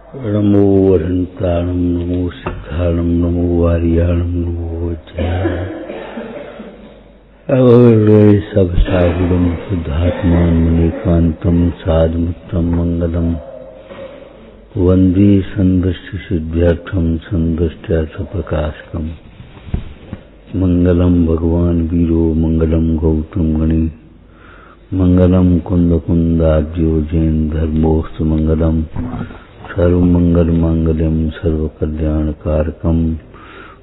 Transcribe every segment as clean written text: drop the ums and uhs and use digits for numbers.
नमो वरन्ताणं नमो सिद्धाणं नमो वार्याणं नमो वज्राणं सब सागुणं शुद्धात्मानं मुनिकान्तं साधुमुत्तम मंगलम वंदे संदृष्टि सिद्ध्यर्थम संदृष्ट्यार्थ प्रकाशकम मंगलम भगवान वीरो मंगलम गौतम गणि मंगलम कुंद कुंदाद्यो जैन धर्मोस्तु मंगलम सर्वमंगल मांगल्यम सर्वकल्याणकारकम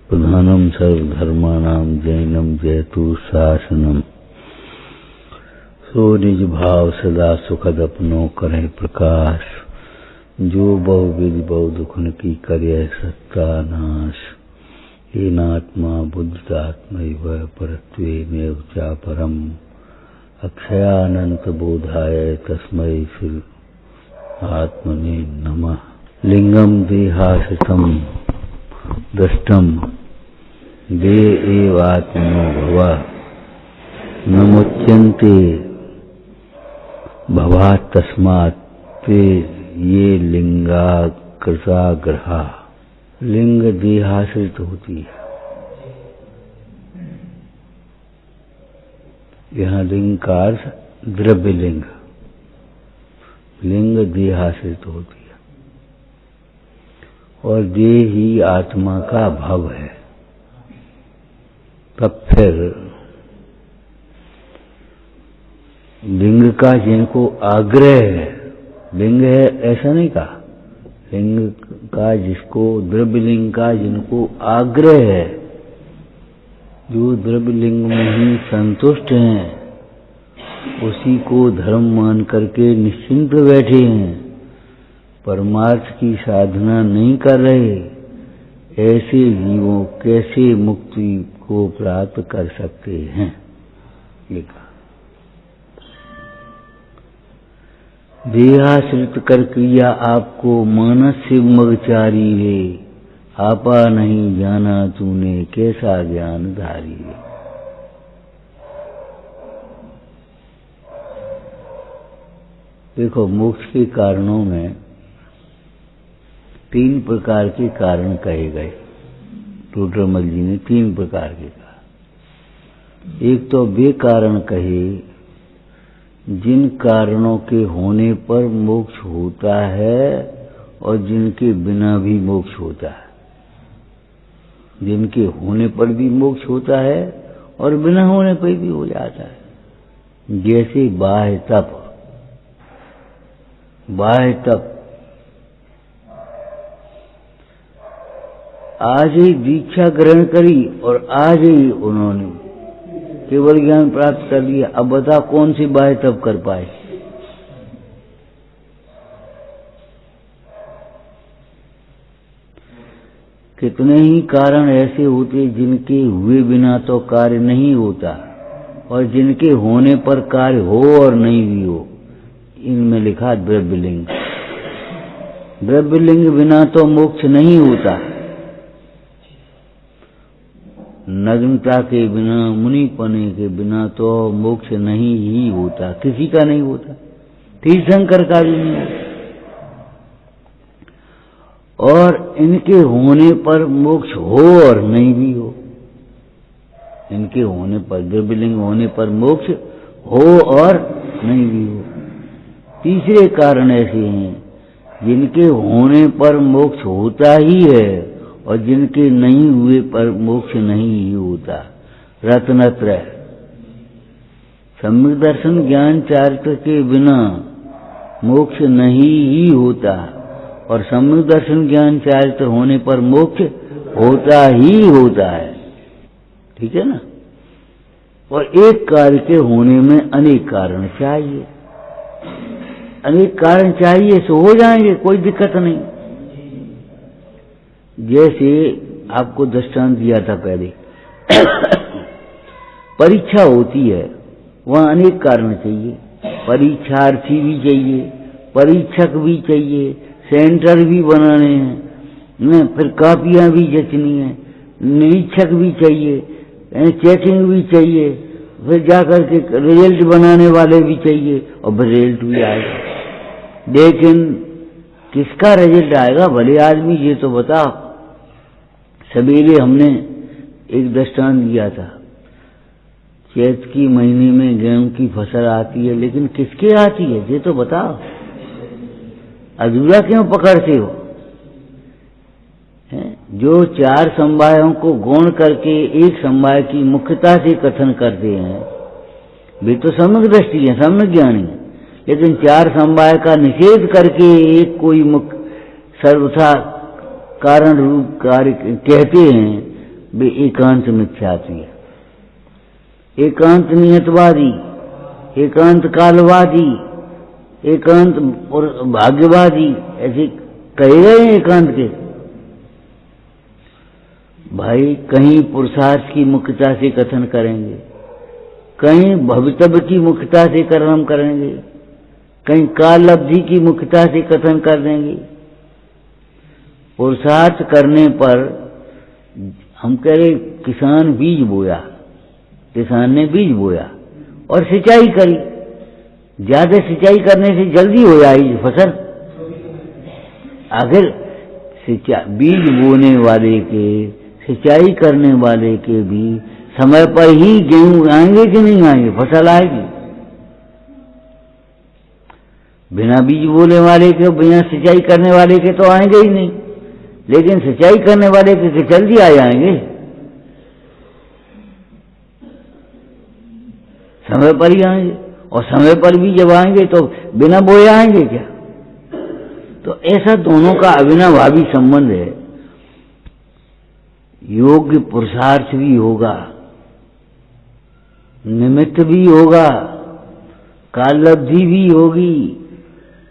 प्रधानम सर्वधर्माणां जैनम जयतु शासनम। सो निज भाव सदा सुखद अपनो करे प्रकाश, जो बहुविध बहु दुखन की करे सत्तानाश। हीनात्मा बुद्धात्मैव परत्वेनेव चापरम अक्षयानंत बोधाय तस्मै श्री आत्मने नमः। लिंगम देहाश्रितं दृष्टम दे एवात्मनो भवा नमुच्यन्ते भवात् तस्मात् ते ये लिंगाकृता ग्रहा। लिंग देहाश्रित होती है। यहाँ लिंग का अर्थ द्रव्य लिंग, लिंग देहाश्रित होती है और देह ही आत्मा का भव है। तब फिर लिंग का जिनको आग्रह है, लिंग है ऐसा नहीं कहा, लिंग का जिसको द्रव्य लिंग का जिनको आग्रह है, जो द्रव्य लिंग में ही संतुष्ट हैं, उसी को धर्म मान करके निश्चिंत बैठे हैं, परमार्थ की साधना नहीं कर रहे, ऐसे जीवों कैसे मुक्ति को प्राप्त कर सकते हैं। ये कहा देहाश्रित कर क्रिया आपको मानस से मगचारी रे, आपा नहीं जाना तूने कैसा ज्ञान धारी रे। देखो, मोक्ष के कारणों में 3 प्रकार के कारण कहे गए। टोडरमल जी ने 3 प्रकार के कहा। एक तो वे कारण कहे जिन कारणों के होने पर मोक्ष होता है और जिनके बिना भी मोक्ष होता है। जिनके होने पर भी मोक्ष होता है और बिना होने पर भी हो जाता है। जैसे बाह्य तप, बाह्य तप आज ही दीक्षा ग्रहण करी और आज ही उन्होंने केवल ज्ञान प्राप्त कर लिया। अब बता कौन सी बाह्य तप कर पाए। कितने ही कारण ऐसे होते जिनके हुए बिना तो कार्य नहीं होता और जिनके होने पर कार्य हो और नहीं भी हो। इनमें लिखा द्रव्यलिंग। द्रव्यलिंग बिना तो मोक्ष नहीं होता। नग्नता के बिना, मुनिपने के बिना तो मोक्ष नहीं ही होता, किसी का नहीं होता, तीर्थंकर का भी नहीं होता। और इनके होने पर मोक्ष हो और नहीं भी हो। इनके होने पर, द्रव्यलिंग होने पर मोक्ष हो और नहीं भी हो। तीसरे कारण ऐसे हैं जिनके होने पर मोक्ष होता ही है और जिनके नहीं हुए पर मोक्ष नहीं ही होता। रत्नत्रय, सम्यक दर्शन ज्ञान चारित्र के बिना मोक्ष नहीं ही होता और सम्यक दर्शन ज्ञान चारित्र होने पर मोक्ष होता ही होता है। ठीक है ना। और एक कार्य के होने में अनेक कारण चाहिए। अनेक कारण चाहिए सो हो जाएंगे, कोई दिक्कत नहीं। जैसे आपको दृष्टांत दिया था पहले परीक्षा होती है, वहां अनेक कारण चाहिए। परीक्षार्थी भी चाहिए, परीक्षक भी चाहिए, सेंटर भी बनाने हैं, फिर कापियां भी जचनी है, निरीक्षक भी चाहिए, चेकिंग भी चाहिए, फिर जाकर के रिजल्ट बनाने वाले भी चाहिए और फिर रिजल्ट भी आएगा। लेकिन किसका रिजल्ट आएगा भले आदमी, ये तो बताओ। सवेरे हमने एक दृष्टांत दिया था, चैत की महीने में गेहूं की फसल आती है, लेकिन किसके आती है ये तो बताओ। अधूरा क्यों पकड़ते हो? जो चार समवायों को गौण करके एक समवाय की मुख्यता से कथन करते हैं वे तो सम्यक दृष्टि है, सम्यक ज्ञानी है। लेकिन चार समवाय का निषेध करके एक कोई मुख्य सर्वथा कारण रूप कार्य कहते हैं, वे एकांत मिथ्यात्व है। एकांत नियतवादी, एकांत कालवादी, एकांत और भाग्यवादी, ऐसे कहे गए एकांत के। भाई कहीं पुरुषार्थ की मुख्यता से कथन करेंगे, कहीं भवितव्य की मुख्यता से कर्म करेंगे, कहीं काल अवधि की मुख्यता से कथन कर देंगे। पुरुषार्थ करने पर हम कह रहे किसान बीज बोया, किसान ने बीज बोया और सिंचाई करी। ज्यादा सिंचाई करने से जल्दी हो जाएगी फसल। आखिर बीज बोने वाले के, सिंचाई करने वाले के भी समय पर ही गेहूं आएंगे कि नहीं आएंगे, फसल आएगी। बिना बीज बोने वाले के, बिना सिंचाई करने वाले के तो आएंगे ही नहीं, लेकिन सिंचाई करने वाले के जल्दी आ जाएंगे, समय पर ही आएंगे। और समय पर भी जब आएंगे तो बिना बोए आएंगे क्या? तो ऐसा दोनों का अविनाभावी संबंध है। योग्य पुरुषार्थ भी होगा, निमित्त भी होगा, कालब्धि भी होगी,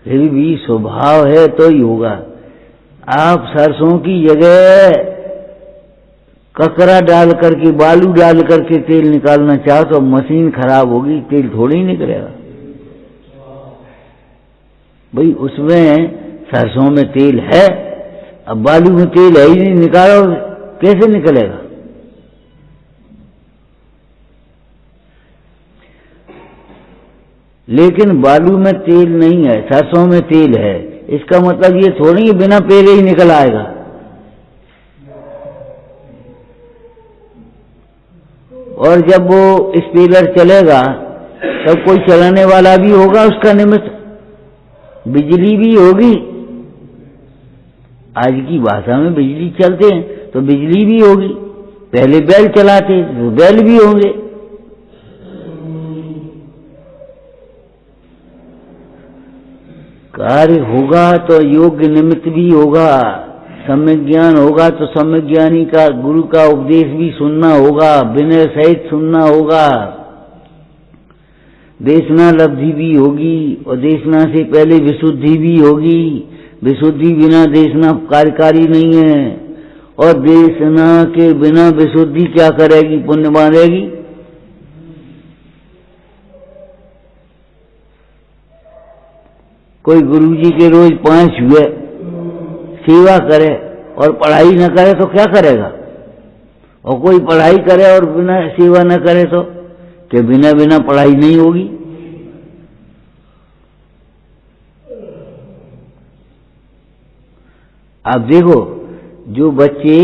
फिर भी स्वभाव है तो ही होगा। आप सरसों की जगह ककरा डाल करके, बालू डाल करके तेल निकालना चाहो तो मशीन खराब होगी, तेल थोड़ी ही निकलेगा। भाई उसमें सरसों में तेल है, अब बालू में तेल है ही नहीं, निकालो कैसे निकलेगा? लेकिन बालू में तेल नहीं है, सरसों में तेल है, इसका मतलब ये थोड़ी बिना पेले ही निकल आएगा। और जब वो स्पीलर चलेगा तब कोई चलाने वाला भी होगा, उसका निमित्त बिजली भी होगी। आज की भाषा में बिजली चलते हैं तो बिजली भी होगी। पहले बैल चलाते तो बैल भी होंगे। कार्य होगा तो योग्य निमित्त भी होगा, सम्यक ज्ञान होगा तो सम्यक ज्ञानी का, गुरु का उपदेश भी सुनना होगा, विनय सहित सुनना होगा। देशना लब्धि भी होगी और देशना से पहले विशुद्धि भी होगी। विशुद्धि बिना देशना कार्यकारी नहीं है, और देशना के बिना विशुद्धि क्या करेगी, पुण्य बांधेगी। कोई गुरुजी के रोज 5 हुए सेवा करे और पढ़ाई न करे तो क्या करेगा? और कोई पढ़ाई करे और बिना सेवा न करे तो कि बिना बिना पढ़ाई नहीं होगी। आप देखो, जो बच्चे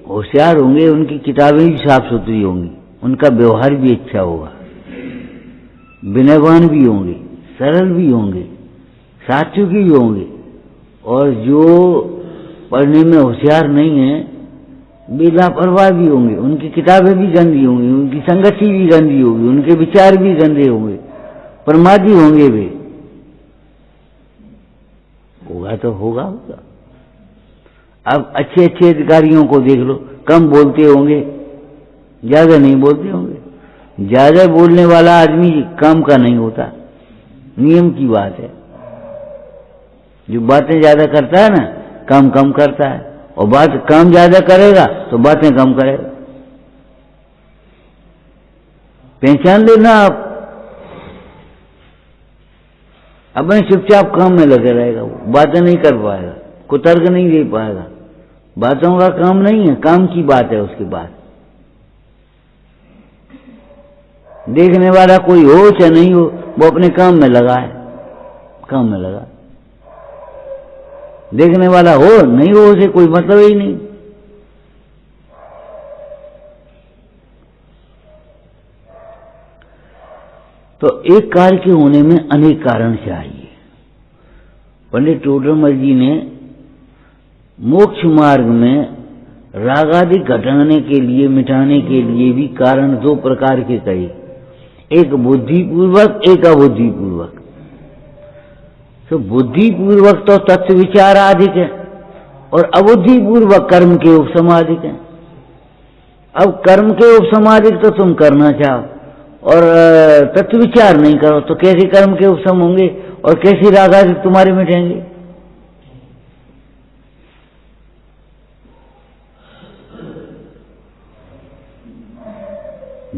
होशियार होंगे उनकी किताबें भी साफ सुथरी होंगी, उनका व्यवहार भी अच्छा होगा, विनयवान भी होंगे, सरल भी होंगे, सात्विकी भी होंगे। और जो पढ़ने में होशियार नहीं है वे लापरवाह भी होंगे, उनकी किताबें भी गंदी होंगी, उनकी संगति भी गंदी होगी, उनके विचार भी गंदे होंगे, प्रमादी होंगे वे। होगा तो होगा। अब अच्छे अच्छे अधिकारियों को देख लो, कम बोलते होंगे, ज्यादा नहीं बोलते होंगे। ज्यादा बोलने वाला आदमी काम का नहीं होता, नियम की बात है। जो बातें ज्यादा करता है ना, काम कम करता है, और बात काम ज्यादा करेगा तो बातें कम करेगा। पहचान लेना आप। अपने चुपचाप काम में लगे रहेगा, वो बातें नहीं कर पाएगा, कुतर्क नहीं दे पाएगा। बातों का काम नहीं है, काम की बात है उसकी बात। देखने वाला कोई हो चाहे नहीं हो, वो अपने काम में लगा है, काम में लगा। देखने वाला हो नहीं हो उसे कोई मतलब ही नहीं। तो एक कार्य के होने में अनेक कारण चाहिए। पंडित टोडरमल जी ने मोक्ष मार्ग में राग आदि घटाने के लिए, मिटाने के लिए भी कारण दो प्रकार के कहे, एक बुद्धिपूर्वक, एक अबुद्धिपूर्वक। तो बुद्धिपूर्वक तो तत्व विचार अधिक है और अबुद्धिपूर्वक कर्म के उपसमाधिक है। अब कर्म के उपसमाधिक तो तुम करना चाहो और तत्व विचार नहीं करो तो कैसे कर्म के उपसम होंगे और कैसे राग आदि तुम्हारे मिटेंगे?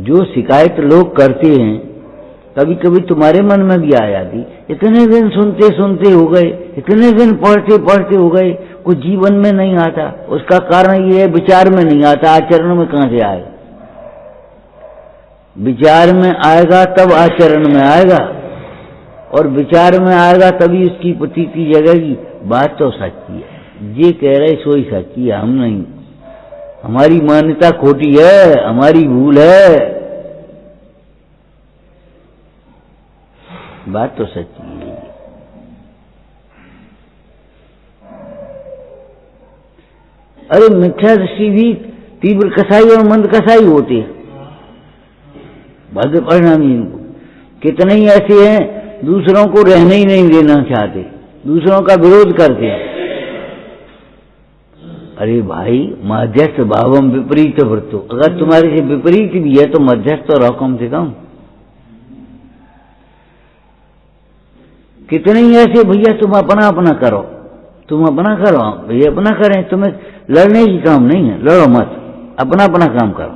जो शिकायत लोग करते हैं कभी कभी तुम्हारे मन में भी आ जाती, इतने दिन सुनते सुनते हो गए, इतने दिन पढ़ते पढ़ते हो गए, कुछ जीवन में नहीं आता। उसका कारण ये है विचार में नहीं आता, आचरण में कहां से आएगा? विचार में आएगा तब आचरण में आएगा, और विचार में आएगा तभी उसकी प्रतीति जगेगी। बात तो सच्ची है, ये कह रहे सो ही सच्ची है, हम नहीं। हमारी मान्यता खोटी है, हमारी भूल है, बात तो सच्ची है। अरे मिथ्या दृष्टि भी तीव्र कसाई और मंद कसाई होते हैं, भद्र परिणामी। इनको कितने ही ऐसे हैं दूसरों को रहने ही नहीं देना चाहते, दूसरों का विरोध करते हैं। अरे भाई, मध्यस्थ भावम विपरीत वृत्तो, अगर तुम्हारे से विपरीत भी है तो मध्यस्थ तो रहो कम से कम। कितने ही ऐसे, भैया तुम अपना अपना करो, तुम अपना करो, भैया अपना करें, तुम्हें लड़ने की काम नहीं है, लड़ो मत, अपना अपना काम करो।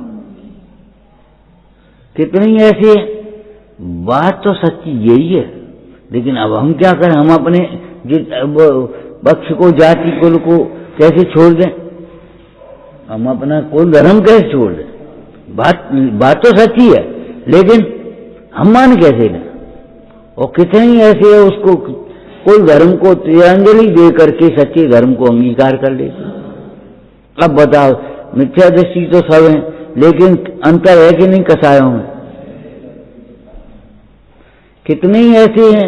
कितने ही ऐसे, बात तो सच्ची यही है, लेकिन अब हम क्या करें? हम अपने पक्ष को, जाति कुल को कैसे छोड़ दें? हम अपना कुल धर्म कैसे छोड़ दें? बात तो सच्ची है, लेकिन हम मान कैसे लें? और कितने ही ऐसे है उसको कोई धर्म को तिरंजलि दे करके सच्चे धर्म को अंगीकार कर लेते। अब बताओ, मिथ्या दृष्टि तो सब है, लेकिन अंतर है कि नहीं कसायों में? कितने ही ऐसे हैं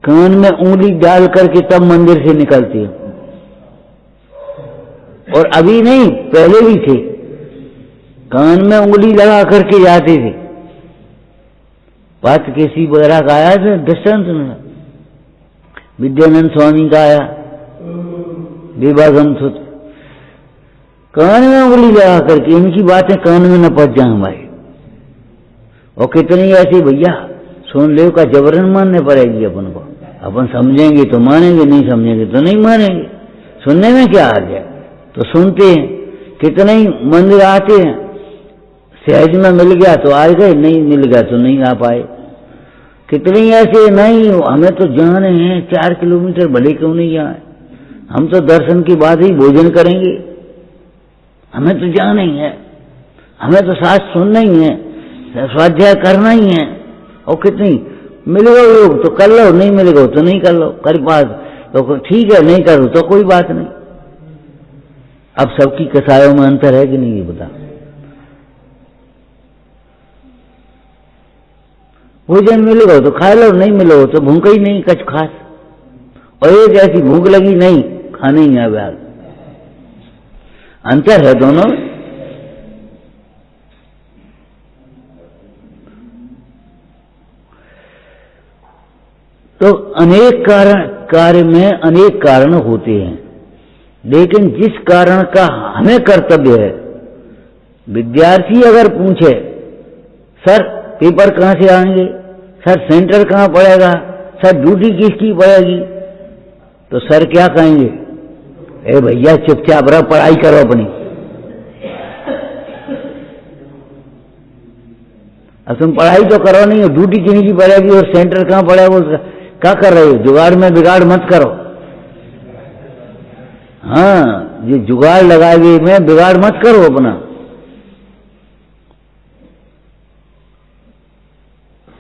कान में उंगली डाल करके तब मंदिर से निकलते हैं, और अभी नहीं पहले भी थे, कान में उंगली लगा करके जाते थे। बात किसी वगैरह का आया था दृष्टांत में, विद्यानंद स्वामी का आया, विभागम सुत, कान में उंगली लगा करके इनकी बातें कान में न पहुंच जाए हमारे। और कितनी ऐसी भैया सुन ले का जबरन मानने पड़ेगी अपन को, अपन समझेंगे तो मानेंगे, नहीं समझेंगे तो नहीं मानेंगे। सुनने में क्या आ गया, तो सुनते हैं। कितने ही मंदिर आते हैं, सहज में मिल गया तो आ गए, नहीं मिल गया तो नहीं आ पाए। कितने ही ऐसे, नहीं हमें तो जाने हैं 4 किलोमीटर भले क्यों नहीं जाए, हम तो दर्शन के बाद ही भोजन करेंगे, हमें तो जाना ही है, हमें तो साथ सुनना ही है, स्वाध्याय करना ही है। और कितनी मिलेगा योग तो कर लो, नहीं मिलेगा तो नहीं कर लो, कर पास तो ठीक है, नहीं करो तो कोई बात नहीं। अब सबकी कसायों में अंतर है कि नहीं ये बता? भोजन मिलेगा तो खा लो, नहीं मिलेगा तो भूख ही नहीं कछ खास, और एक ऐसी भूख लगी नहीं खाने ही आ गया। अंतर है दोनों में। तो अनेक कार्य में अनेक कारण होते हैं, लेकिन जिस कारण का हमें कर्तव्य है, विद्यार्थी अगर पूछे सर पेपर कहां से आएंगे, सर सेंटर कहां पड़ेगा, सर ड्यूटी किसकी पड़ेगी, तो सर क्या कहेंगे? ए भैया चुपचाप रहो, पढ़ाई करो अपनी। अब तुम पढ़ाई तो करो नहीं हो, ड्यूटी किन्हीं की पड़ेगी और सेंटर कहां पड़ेगा, उसका क्या कर रहे हो? जुगाड़ में बिगाड़ मत करो। हाँ, ये जुगाड़ लगाए में बिगाड़ मत करो अपना।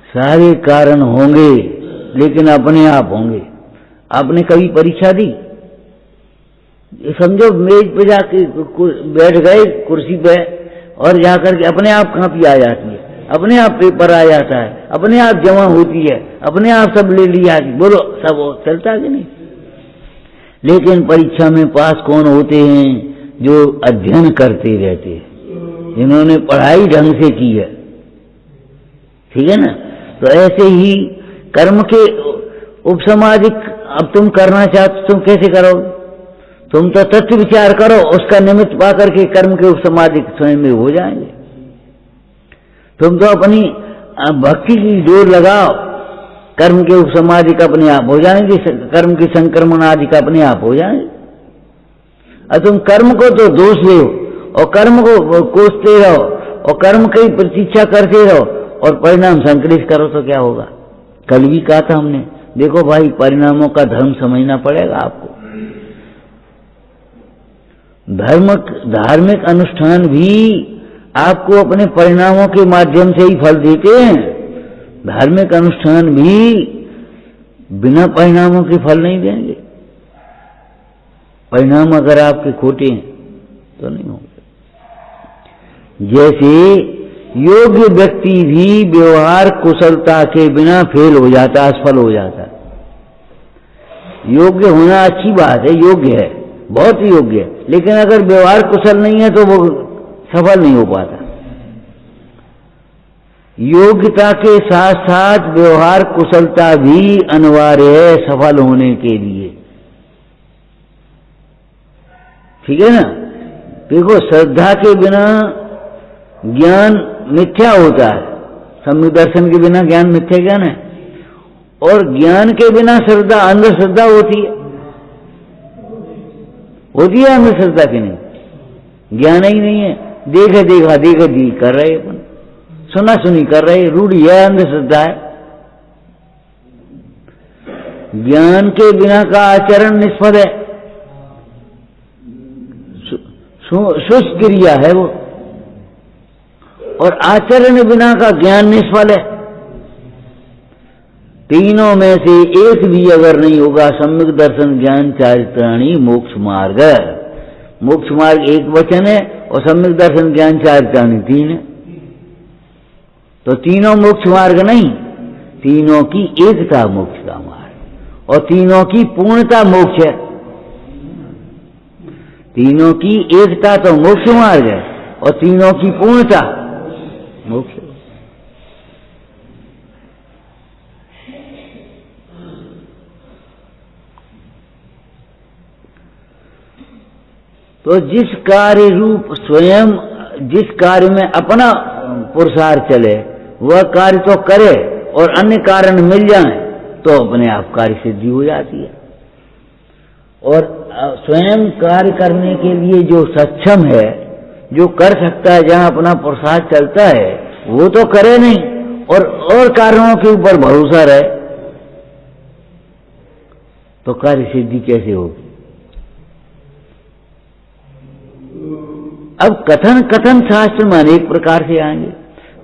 सारे कारण होंगे लेकिन अपने आप होंगे। आपने कभी परीक्षा दी? समझो मेज पे जाके बैठ गए कुर्सी पे और जाकर के अपने आप कॉपी आ जाती है, अपने आप पेपर आ जाता है, अपने आप जमा होती है, अपने आप सब ले लिया, बोलो सब चलता है कि नहीं? लेकिन परीक्षा में पास कौन होते हैं? जो अध्ययन करते रहते हैं, जिन्होंने पढ़ाई ढंग से की है, ठीक है ना? तो ऐसे ही कर्म के उपसमाधिक, अब तुम करना चाहते तुम कैसे करोगे? तुम तो तत्व विचार करो, उसका निमित्त पा करके कर्म के उपसमाधिक स्वयं में हो जाएंगे। तुम तो अपनी भक्ति की जोर लगाओ, कर्म के उपसमाधिक अपने आप हो जाएंगे, कर्म के संक्रमण आदि का अपने आप हो जाएंगे। और तुम कर्म को तो दोष ले और कर्म को कोसते रहो और कर्म की प्रतीक्षा करते रहो और परिणाम संकलित करो तो क्या होगा? कल भी कहा था हमने, देखो भाई परिणामों का धर्म समझना पड़ेगा आपको। धार्मिक अनुष्ठान भी आपको अपने परिणामों के माध्यम से ही फल देते हैं। धार्मिक अनुष्ठान भी बिना परिणामों के फल नहीं देंगे। परिणाम अगर आपके खोटे हैं तो नहीं होंगे। जैसे योग्य व्यक्ति भी व्यवहार कुशलता के बिना फेल हो जाता, असफल हो जाता। योग्य होना अच्छी बात है, योग्य है, बहुत योग्य है, लेकिन अगर व्यवहार कुशल नहीं है तो वो सफल नहीं हो पाता। योग्यता के साथ साथ व्यवहार कुशलता भी अनिवार्य है सफल होने के लिए, ठीक है ना? देखो श्रद्धा के बिना ज्ञान मिथ्या होता है, सम्यक दर्शन के बिना ज्ञान मिथ्या ज्ञान है, और ज्ञान के बिना श्रद्धा अंधश्रद्धा होती है। होती है अंधश्रद्धा की? नहीं, ज्ञान ही नहीं है, देखा देखा देखा दी कर रहे, अपन सुना सुनी कर रहे, रूढ़ी है, अंधश्रद्धा है। ज्ञान के बिना का आचरण निष्फल है, शुष्क क्रिया है वो, और आचरण बिना का ज्ञान निष्फल है। तीनों में से एक भी अगर नहीं होगा, सम्यक दर्शन ज्ञान चारित्राणी मोक्ष मार्ग। मोक्ष मार्ग एक वचन है और सम्यक दर्शन ज्ञान चारित्राणी तीन है, तो तीनों मोक्ष मार्ग नहीं, तीनों की एकता मोक्ष का मार्ग, और तीनों की पूर्णता मोक्ष है। तीनों की एकता तो मोक्ष मार्ग है और तीनों की पूर्णता मोक्ष। तो जिस कार्य रूप स्वयं, जिस कार्य में अपना पुरुषार्थ चले वह कार्य तो करे और अन्य कारण मिल जाए तो अपने आप कार्य सिद्धि हो जाती है। और स्वयं कार्य करने के लिए जो सक्षम है, जो कर सकता है, जहां अपना पुरुषार्थ चलता है, वो तो करे नहीं और कारणों के ऊपर भरोसा रहे तो कार्य सिद्धि कैसे होगी? अब कथन शास्त्र में अनेक प्रकार से आएंगे।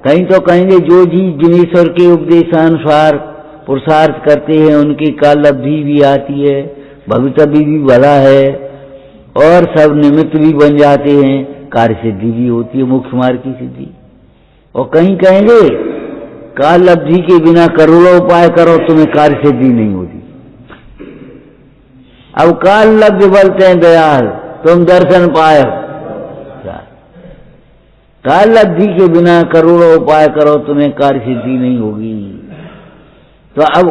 कहीं तो कहेंगे जो जी जिनेश्वर के उपदेशानुसार पुरुषार्थ करते हैं उनकी कालब्धि भी आती है, भवितव्य भी भला है और सब निमित्त भी बन जाते हैं, कार्य सिद्धि भी होती है, मोक्ष मार्ग की सिद्धि। और कहीं कहेंगे कालब्धि के बिना करोड़ों उपाय करो तुम्हें कार्य सिद्धि नहीं होती। अब काल लब्ध बोलते हैं दयाल, तुम दर्शन पाए, काल लब्धि के बिना करोड़ों उपाय करो तुम्हें कार्य सिद्धि नहीं होगी। तो अब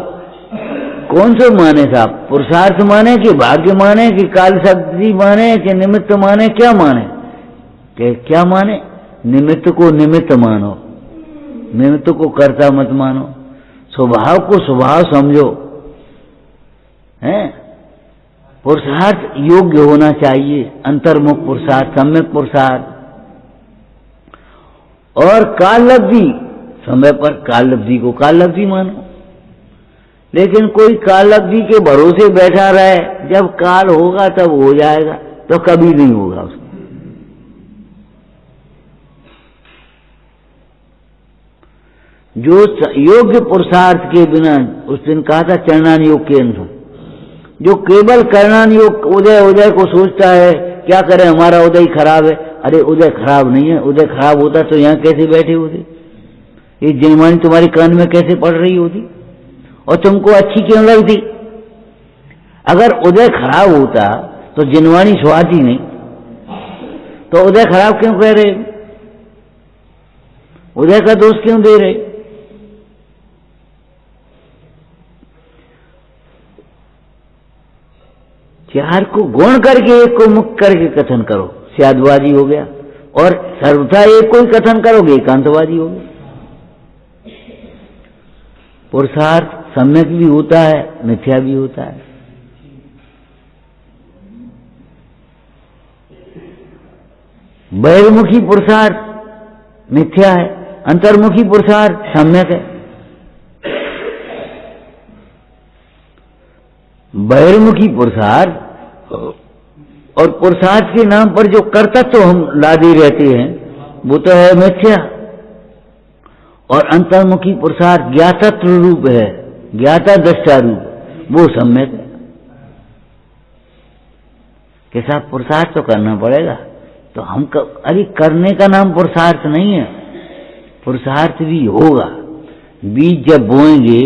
कौन से माने साहब? पुरुषार्थ माने कि भाग्य माने कि काल सिद्धि माने कि निमित्त माने? क्या माने? क्या माने? निमित्त को निमित्त मानो, निमित्त को कर्ता मत मानो, स्वभाव को स्वभाव समझो, हैं? पुरुषार्थ योग्य होना चाहिए, अंतर्मुख पुरुषार्थ, सम्यक पुरुषार्थ। और काल लब्धि, समय पर काल लब्धि को काल लब्धि मानो। लेकिन कोई काल लब्धि के भरोसे बैठा रहे, जब काल होगा तब हो जाएगा, तो कभी नहीं होगा उसको। जो योग्य पुरुषार्थ के बिना, उस दिन कहा था चरणान योग के अंश, जो केवल करणान योग उदय उदय को सोचता है, क्या करें हमारा उदय खराब है। अरे उदय खराब नहीं है, उदय खराब होता तो यहाँ कैसे बैठे होते, ये जिनवाणी तुम्हारे कान में कैसे पड़ रही होती और तुमको अच्छी क्यों लगती। अगर उदय खराब होता तो जिनवाणी स्वाती नहीं, तो उदय खराब क्यों कह रहे, उदय का दोष क्यों दे रहे। चार को गुण करके एक को मुक्त करके कथन करो, स्यादवादी हो गया, और सर्वथा एक को ही कथन करोगे एकांतवादी हो गया। पुरुषार्थ सम्यक भी होता है, मिथ्या भी होता है। बहिर्मुखी पुरुषार्थ मिथ्या है, अंतर्मुखी पुरुषार्थ सम्यक है। बहिर्मुखी पुरुषार्थ और पुरुषार्थ के नाम पर जो कर्तव्य हम लादे रहते हैं वो तो है मिथ्या, और अंतर्मुखी पुरुषार्थ ज्ञातत्व रूप है, ज्ञाता दृष्टा रूप, वो सम्यक है। के साथ पुरुषार्थ तो करना पड़ेगा। तो हम अरे करने का नाम पुरुषार्थ नहीं है, पुरुषार्थ भी होगा। बीज जब बोएंगे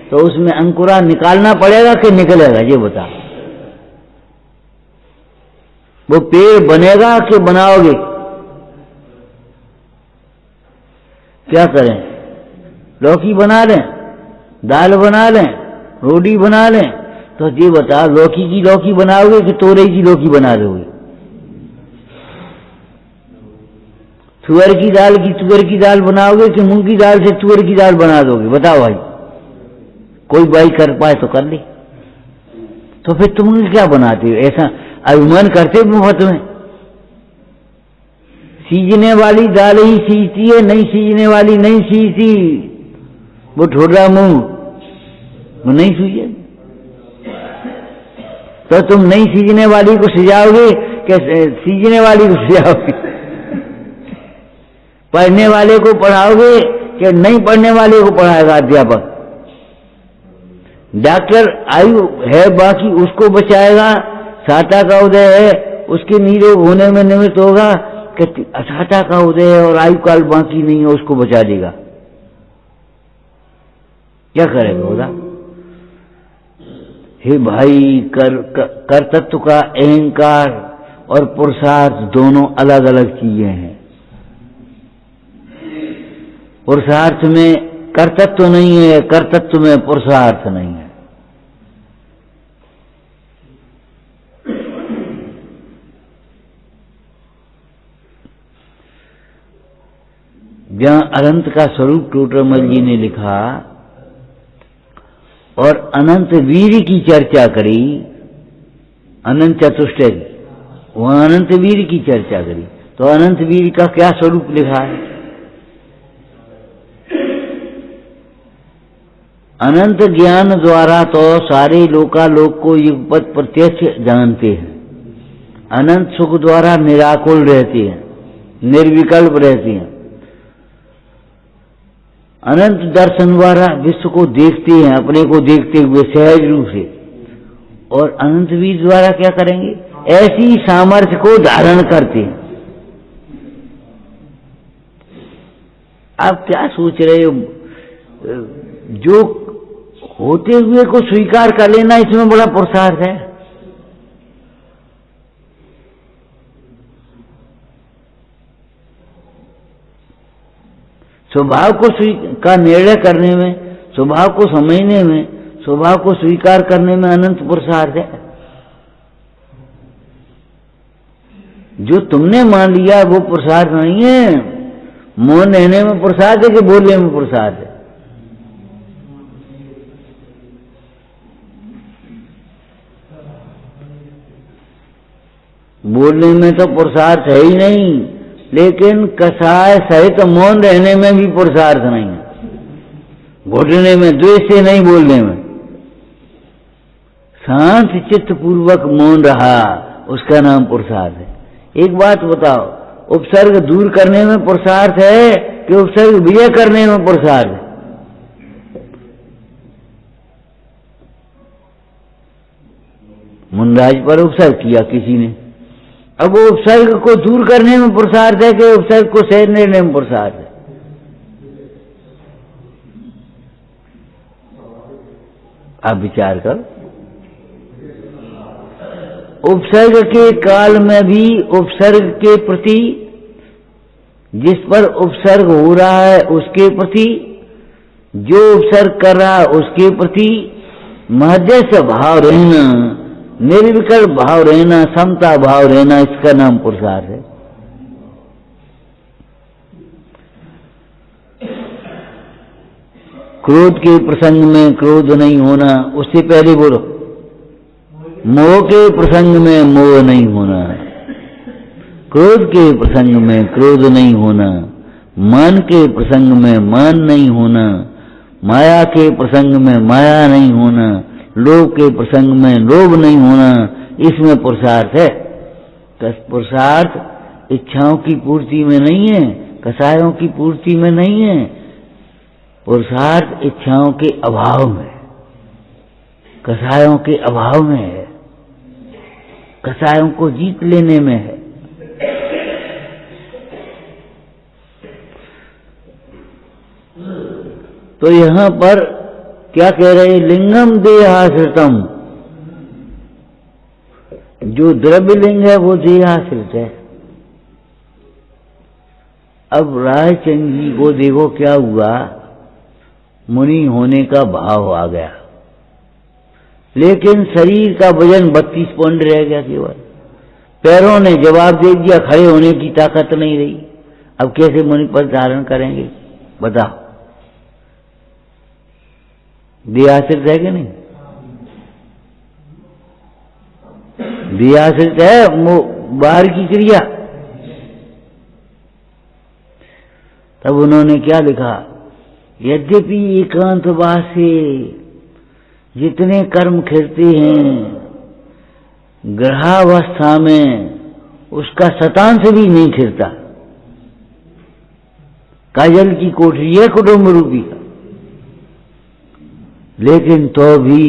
तो उसमें अंकुरा निकालना पड़ेगा कि निकलेगा, ये बता। वो पेड़ बनेगा कि बनाओगे, क्या करें, लौकी बना लें, दाल बना लें, रोटी बना लें, तो ये बता लौकी की लौकी बनाओगे कि तोरई की लौकी बना दोगे। तुअर की दाल की तुअर की दाल बनाओगे कि मूंग की दाल से तुअर की दाल बना दोगे, बताओ भाई। कोई भाई कर पाए तो कर ले, तो फिर तुम क्या बनाते हो, ऐसा अभिमान करते मुफ्त में। सीजने वाली दाल ही सीजती है, नहीं सीजने वाली नहीं सीजती। वो ठोड़ा मुंह वो नहीं सूझे, तो तुम नहीं सीजने वाली को सिजाओगे कि सीजने वाली को सिजाओगे। पढ़ने वाले को पढ़ाओगे कि नहीं पढ़ने वाले को पढ़ाएगा अध्यापक। डॉक्टर आयु है बाकी उसको बचाएगा, साता का उदय है उसके निरोग होने में निमित्त होगा कि साता का उदय है और आयु काल बाकी नहीं है उसको बचा देगा। क्या करेगा उदा। हे भाई, कर्तृत्व का अहंकार और पुरुषार्थ दोनों अलग अलग चीजें हैं। पुरुषार्थ में कर्तृत्व नहीं है, कर्तृत्व में पुरुषार्थ नहीं है। जहां अनंत का स्वरूप टोटरमल जी ने लिखा और अनंत वीर की चर्चा करी, अनंत चतुष्टय की, वहां अनंत वीर की चर्चा करी, तो अनंत वीर का क्या स्वरूप लिखा है। अनंत ज्ञान द्वारा तो सारे लोकालोक को युगपत प्रत्यक्ष जानते हैं। अनंत सुख द्वारा निराकुल रहते हैं, निर्विकल्प रहते हैं। अनंत दर्शन द्वारा विश्व को देखते हैं, अपने को देखते हुए सहज रूप से। और अनंत वीर द्वारा क्या करेंगे, ऐसी सामर्थ्य को धारण करते हैं। आप क्या सोच रहे हो, जो होते हुए को स्वीकार कर लेना इसमें बड़ा पुरुषार्थ है। स्वभाव को का निर्णय करने में, स्वभाव को समझने में, स्वभाव को स्वीकार करने में अनंत पुरुषार्थ है। जो तुमने मान लिया वो पुरुषार्थ नहीं है। मौन रहने में पुरुषार्थ है कि बोलने में पुरुषार्थ है। बोलने में तो पुरुषार्थ है ही नहीं, लेकिन कसाय सहित मौन रहने में भी पुरुषार्थ नहीं है। घुटने में, द्वेष से नहीं बोलने में, शांत चित्त पूर्वक मौन रहा, उसका नाम पुरुषार्थ है। एक बात बताओ, उपसर्ग दूर करने में पुरुषार्थ है कि उपसर्ग विजय करने में पुरुषार्थ है। मुंडराज पर उपसर्ग किया किसी ने। अब वो उपसर्ग को दूर करने में पुरुषार्थ है कि उपसर्ग को सही लेने में पुरुषार्थ है? आप विचार करो। उपसर्ग के काल में भी उपसर्ग के प्रति, जिस पर उपसर्ग हो रहा है उसके प्रति, जो उपसर्ग कर रहा है उसके प्रति महजस भाव रहना, निर्विकल्प भाव रहना, समता भाव रहना, इसका नाम पुरुषार्थ है। क्रोध के प्रसंग में क्रोध नहीं होना, उससे पहले बोलो। मोह के प्रसंग में मोह नहीं होना, क्रोध के प्रसंग में क्रोध नहीं होना, मान के प्रसंग में मान नहीं होना, माया के प्रसंग में माया नहीं होना, लोभ के प्रसंग में लोभ नहीं होना, इसमें पुरुषार्थ है। पुरुषार्थ इच्छाओं की पूर्ति में नहीं है, कसायों की पूर्ति में नहीं है। पुरुषार्थ इच्छाओं के अभाव में, कसायों के अभाव में है, कसायों को जीत लेने में है। तो यहां पर क्या कह रहे हैं? लिंगम देहाश्रितम, जो द्रव्य लिंग है वो देहाश्रित है। अब रायचंद जी को देखो क्या हुआ, मुनि होने का भाव आ गया, लेकिन शरीर का वजन 32 पौंड रह गया केवल। पैरों ने जवाब दे दिया, खड़े होने की ताकत नहीं रही। अब कैसे मुनि पद धारण करेंगे बताओ? देहाश्रित है कि नहीं? देहाश्रित है बाहर की क्रिया। तब उन्होंने क्या लिखा? यद्यपि एकांतवास से जितने कर्म खिलते हैं, ग्रहावस्था में उसका शतांश भी नहीं खिलता। काजल की कोठरी है कुटुंब रूपी का, लेकिन तो भी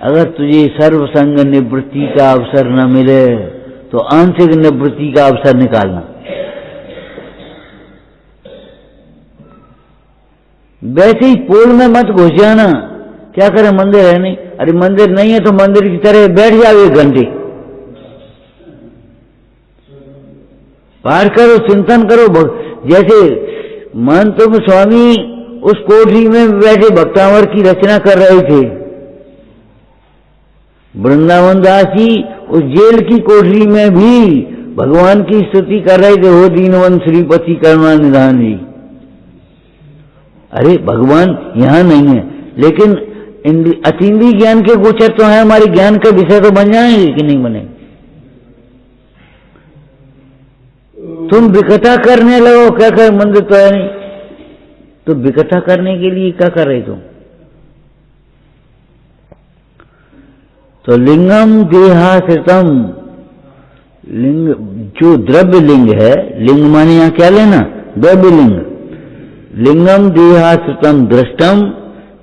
अगर तुझे सर्वसंग निवृत्ति का अवसर न मिले तो आंशिक निवृत्ति का अवसर निकालना। वैसे ही पोल में मत घुस जाना। क्या करें, मंदिर है नहीं? अरे मंदिर नहीं है तो मंदिर की तरह बैठ जाओ 1 घंटे, पाठ करो, चिंतन करो। जैसे मन तुम स्वामी उस कोठरी में बैठे भक्तावर की रचना कर रहे थे, वृंदावन दास जी उस जेल की कोठरी में भी भगवान की स्तुति कर रहे थे, हो दीनवंत श्रीपति करुणा निधान जी। अरे भगवान यहां नहीं है, लेकिन अतीन्द्रिय ज्ञान के गोचर तो है, हमारे ज्ञान का विषय तो बन जाएंगे कि नहीं बने? तुम विकथा करने लगो, क्या कर, मंदिर तो है नहीं, तो विकथा करने के लिए क्या कर रहे तुम? तो लिंगम देहाश्रितम, लिंग जो द्रव्य लिंग है, लिंग माने यहां क्या लेना? द्रव्य लिंग। लिंगम देहाश्रितम दृष्टम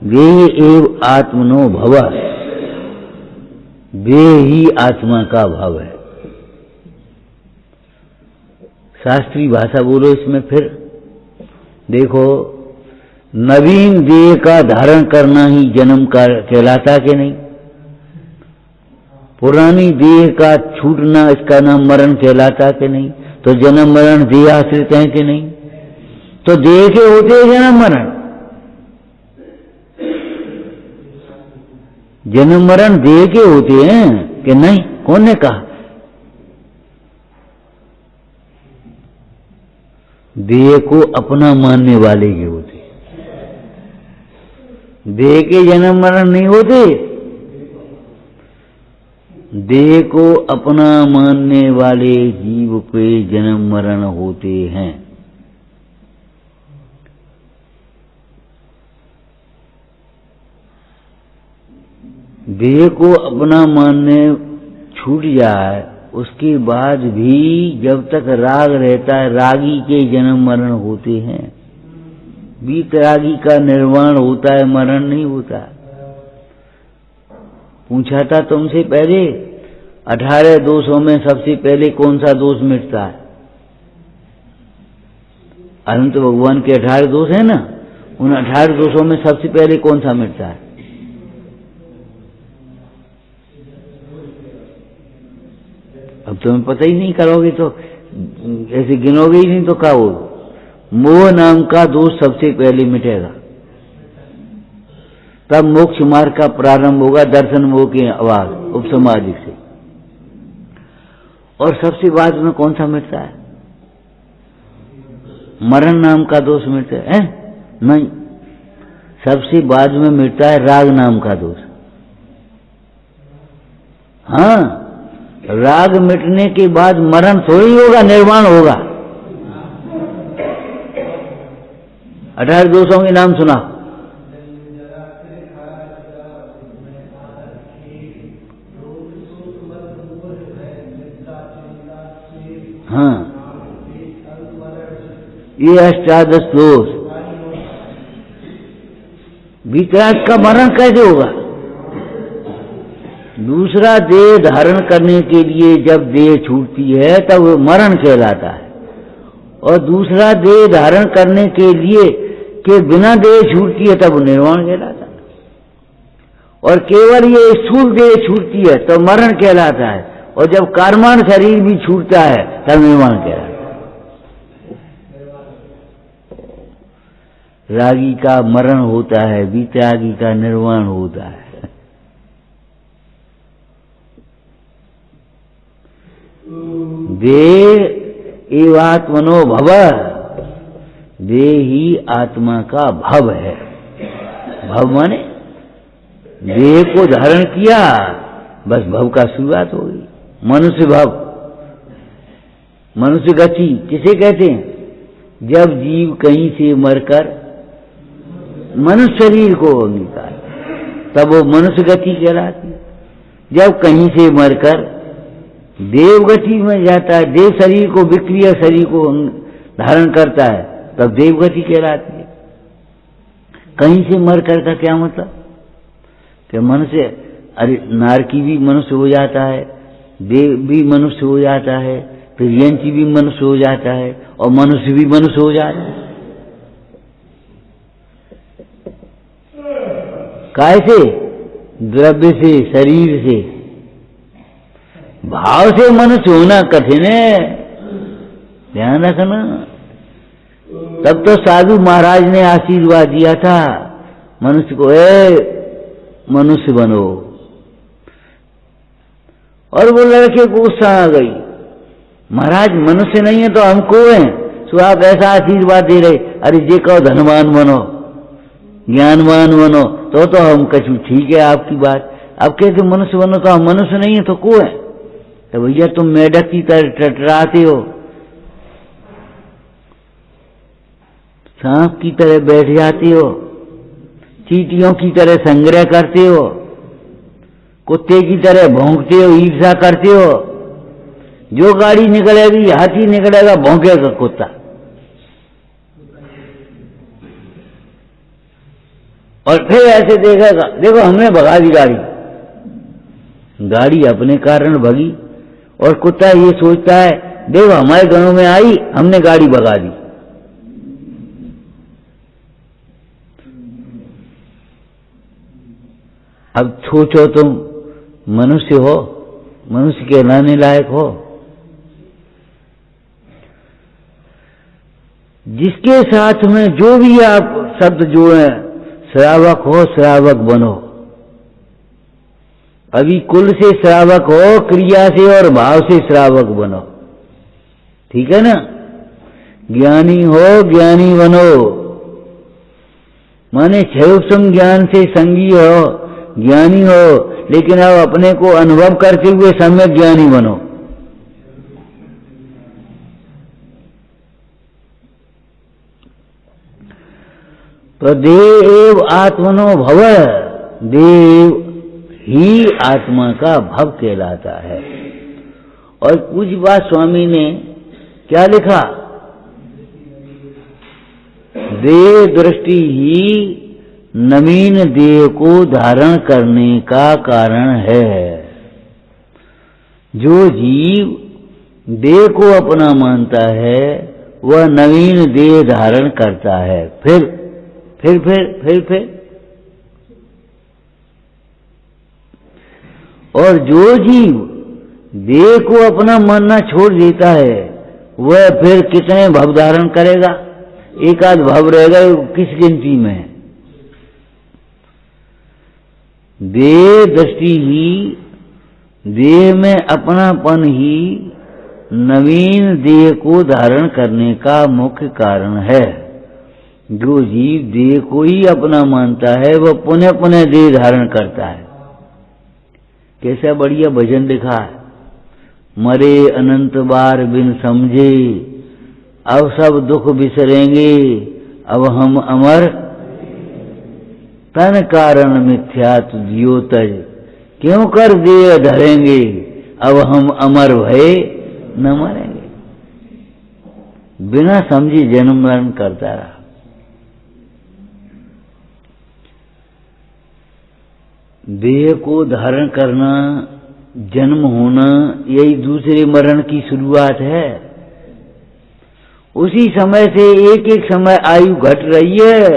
देह एव आत्मनो भव, देह ही आत्मा का भाव है। शास्त्रीय भाषा बोलो इसमें। फिर देखो, नवीन देह का धारण करना ही जन्म का कहलाता कि नहीं? पुरानी देह का छूटना, इसका नाम मरण कहलाता कि नहीं? तो जन्म मरण देह आश्रित है कि नहीं? तो देह के होते हैं जन्म मरण। जन्म मरण देह के होते हैं कि नहीं? कौन ने कहा? देह को अपना मानने वाले के होते, देह के जन्म मरण नहीं होते। देह को अपना मानने वाले जीव के जन्म मरण होते हैं। देह को अपना मानने छूट जाए, उसके बाद भी जब तक राग रहता है, रागी के जन्म मरण होते हैं। वीतरागी का निर्वाण होता है, मरण नहीं होता। पूछा था तुमसे पहले 18 दोषों में सबसे पहले कौन सा दोष मिटता है? अनंत भगवान के 18 दोष है ना, उन 18 दोषों में सबसे पहले कौन सा मिटता है? अब तुम्हें पता ही नहीं, करोगे तो ऐसे गिनोगे ही नहीं तो क्या होगा? मोह नाम का दोष सबसे पहले मिटेगा, तब मोक्ष मार्ग का प्रारंभ होगा दर्शन मोह के आवाज उपसमाधिक से। और सबसे बाद में कौन सा मिटता है? मरण नाम का दोष मिटता है? नहीं, सबसे बाद में मिटता है राग नाम का दोष। हाँ, राग मिटने के बाद मरण थोड़ी होगा, निर्वाण होगा। 18 दोषों के नाम सुना? हाँ, ये 18 दोष। वितराग का मरण कैसे होगा? दूसरा देह धारण करने के लिए जब देह छूटती है तब वो मरण कहलाता है, और दूसरा देह धारण करने के लिए के बिना देह छूटती है तब वो निर्वाण कहलाता है, और केवल ये स्थूल देह छूटती है तो मरण कहलाता है, और जब कर्माण शरीर भी छूटता है तब निर्वाण कहलाता है। रागी का मरण होता है, वितरागी का निर्वाण होता है। देह एवात्मनो भव, देह ही आत्मा का भव है। भव माने देह को धारण किया, बस भव का शुरुआत हो गई। मनुष्य भव, मनुष्य गति किसे कहते हैं? जब जीव कहीं से मरकर मनुष्य शरीर को अंगीकार तब वो मनुष्य गति कहलाती है। जब कहीं से मरकर देव गति में जाता है, देव शरीर को विक्रिय शरीर को धारण करता है तब देव गति कहलाती है। कहीं से मरकर का क्या मतलब? कि मनुष्य, अरे नारकी भी मनुष्य हो जाता है, देव भी मनुष्य हो जाता है, फिर यंची भी मनुष्य हो जाता है, और मनुष्य भी मनुष्य हो जाता है। कैसे? द्रव्य से, शरीर से। भाव से मनुष्य होना कठिन है, ध्यान रखना। तब तो साधु महाराज ने आशीर्वाद दिया था मनुष्य को, मनुष्य बनो, और वो लड़के को गुस्सा आ गई, महाराज मनुष्य नहीं है तो हम को हैं, तो आप ऐसा आशीर्वाद दे रहे, अरे जे कहो धनवान बनो, ज्ञानवान बनो, तो हम कछु ठीक है आपकी बात। अब कहते मनुष्य बनो तो हम मनुष्य नहीं है तो को है? तो भैया तुम मेढक की तरह टटराते हो, सांप की तरह बैठ जाते हो, चींटियों की तरह संग्रह करते हो, कुत्ते की तरह भौंकते हो, ईर्ष्या करते हो। जो गाड़ी निकलेगी, हाथी निकलेगा, भौंकेगा कुत्ता। और फिर ऐसे देखेगा, देखो हमने भगा दी गाड़ी, गाड़ी अपने कारण भगी, और कुत्ता ये सोचता है देखो हमारे घरों में आई, हमने गाड़ी भगा दी। अब सोचो तुम मनुष्य हो, मनुष्य कहलाने लायक हो? जिसके साथ में जो भी आप शब्द जोड़े, श्रावक हो, श्रावक बनो। अभी कुल से श्रावक हो, क्रिया से और भाव से श्रावक बनो, ठीक है ना? ज्ञानी हो, ज्ञानी बनो, माने क्षयोपम ज्ञान से संगी हो, ज्ञानी हो, लेकिन अब अपने को अनुभव करते हुए सम्यक ज्ञानी बनो। तो देव एव आत्मनो भव, देव ही आत्मा का भव कहलाता है। और कुछ बात स्वामी ने क्या लिखा? देह दृष्टि ही नवीन देह को धारण करने का कारण है। जो जीव देह को अपना मानता है वह नवीन देह धारण करता है। फिर और जो जीव देह को अपना मानना छोड़ देता है वह फिर कितने भव धारण करेगा? एक आध भव रहेगा, किस गिनती में? देह दृष्टि ही, देह में अपनापन ही नवीन देह को धारण करने का मुख्य कारण है। जो जीव देह को ही अपना मानता है वह पुनः पुनः देह धारण करता है। कैसा बढ़िया भजन लिखा है, मरे अनंत बार बिन समझे, अब सब दुख बिसरेंगे, अब हम अमर, तन कारण मिथ्या तुझियो तज, क्यों कर देह धरेंगे, अब हम अमर भये न मरेंगे। बिना समझे जन्म मरण करता रहा। देह को धारण करना, जन्म होना, यही दूसरे मरण की शुरुआत है। उसी समय से एक एक समय आयु घट रही है।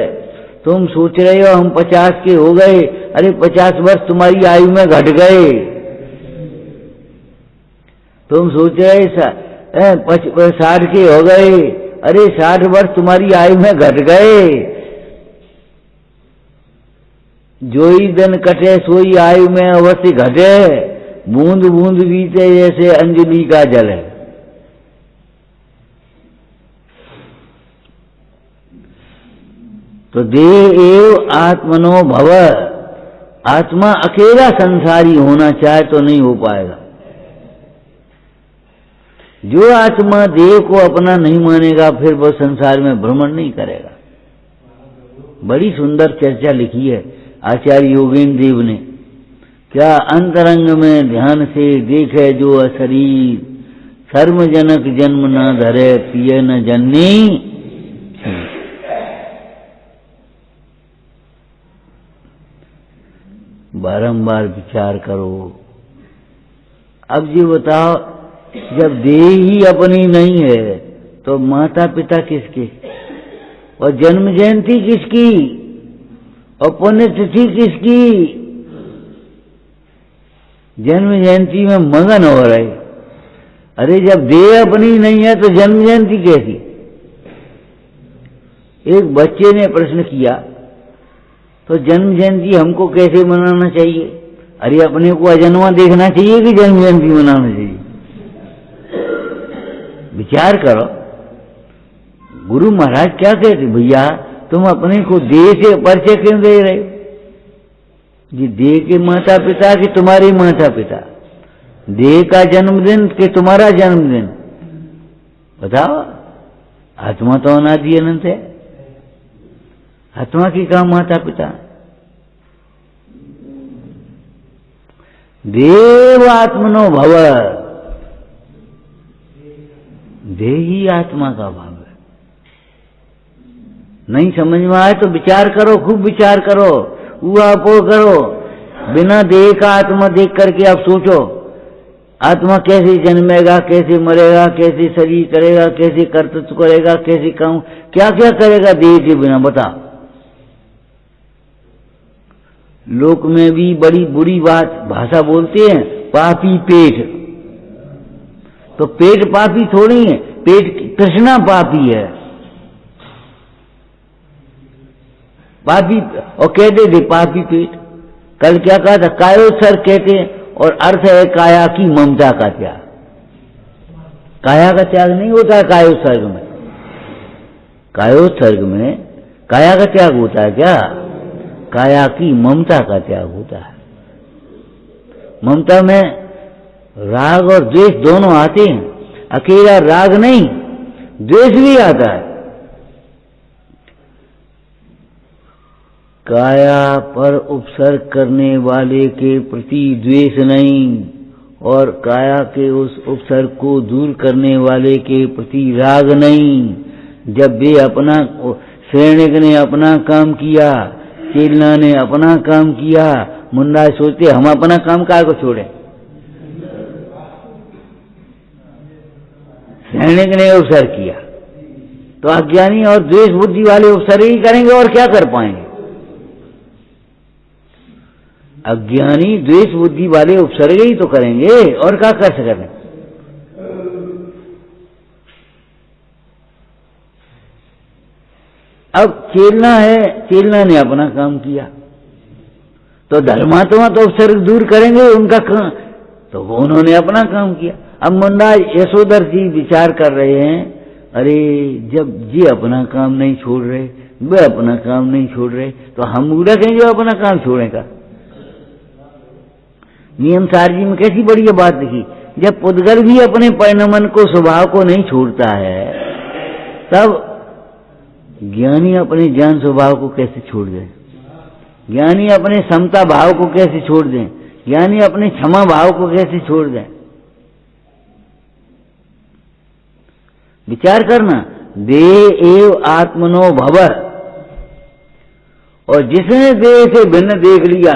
तुम सोच रहे हो हम 50 के हो गए, अरे 50 वर्ष तुम्हारी आयु में घट गए। तुम सोच रहे 60 के हो गए, अरे 60 वर्ष तुम्हारी आयु में घट गए। जो ही दिन कटे सोई आयु में अवश्य घटे, बूंद बूंद बीते जैसे अंजलि का जल है। तो देह एव आत्मनो भव, आत्मा अकेला संसारी होना चाहे तो नहीं हो पाएगा। जो आत्मा देह को अपना नहीं मानेगा फिर वह संसार में भ्रमण नहीं करेगा। बड़ी सुंदर चर्चा लिखी है आचार्य योगेंद्र देव ने। क्या अंतरंग में ध्यान से देखे जो अशरीर, सर्वजनक जन्म न धरे, पिए न जननी। बारंबार विचार करो। अब ये बताओ, जब देह ही अपनी नहीं है तो माता पिता किसके, और जन्म जयंती किसकी, और पुण्यतिथि किसकी? जन्म जयंती में मगन हो रहे। अरे जब देह अपनी नहीं है तो जन्म जयंती कैसी? एक बच्चे ने प्रश्न किया, तो जन्म जयंती हमको कैसे मनाना चाहिए? अरे अपने को अजन्मा देखना चाहिए कि जन्म जयंती मनाना चाहिए? विचार करो। गुरु महाराज क्या कहते, भैया तुम अपने को देह से परिचय क्यों दे रहे हो? ये देह के माता पिता कि तुम्हारे माता पिता? देह का जन्मदिन कि तुम्हारा जन्मदिन? बताओ। आत्मा तो अनादि अनंत है। आत्मा की कहा माता पिता? देव आत्मनो भव, देह ही आत्मा का भाव है। नहीं समझ में आए तो विचार करो, खूब विचार करो, उहापोह करो। बिना देह का आत्मा देख करके आप सोचो, आत्मा कैसे जन्मेगा, कैसे मरेगा, कैसे शरीर करेगा, कैसे कर्तृत्व करेगा, कैसे काम, क्या क्या करेगा देह के बिना? बता। लोक में भी बड़ी बुरी बात भाषा बोलते हैं, पापी पेट। तो पेट पापी थोड़ी है, पेट तृष्णा पापी है। पापी, और कहते थे पापी पेट। कल क्या कहा था? कायोत्सर्ग कहते हैं, और अर्थ है काया की ममता का त्याग। काया का त्याग नहीं होता है कायोत्सर्ग में। कायोत्सर्ग में काया का त्याग होता है क्या? काया की ममता का त्याग होता है। ममता में राग और द्वेष दोनों आते हैं। अकेला राग नहीं, द्वेष भी आता है। काया पर उपसर्ग करने वाले के प्रति द्वेष नहीं, और काया के उस उपसर्ग को दूर करने वाले के प्रति राग नहीं। जब वे अपना सैनिक ने अपना काम किया, चेलना ने अपना काम किया, मुंडा सोचते हम अपना काम काय को छोड़े। सैनिक ने अवसर किया तो अज्ञानी और द्वेष बुद्धि वाले अवसर ही करेंगे और क्या कर पाएंगे। अज्ञानी द्वेष बुद्धि वाले उपसर्ग ही तो करेंगे और क्या कर सकेंगे। अब चेलना है, चेलना ने अपना काम किया तो धर्मात्मा तो उपसर्ग दूर करेंगे उनका काम, तो उन्होंने अपना काम किया। अब मुंडा यशोधर जी विचार कर रहे हैं, अरे जब जी अपना काम नहीं छोड़ रहे, वे अपना काम नहीं छोड़ रहे, तो हम मूर्ख हैं जो अपना काम छोड़ेगा। नियम सार जी में कैसी बढ़िया बात लिखी, जब पुद्गल भी अपने परिणमन को स्वभाव को नहीं छोड़ता है, तब ज्ञानी अपने ज्ञान स्वभाव को कैसे छोड़ दे, ज्ञानी अपने समता भाव को कैसे छोड़ दें, ज्ञानी अपने क्षमा भाव को कैसे छोड़ दें। विचार करना, देह एव आत्मनो भवर, और जिसने देह से भिन्न देख लिया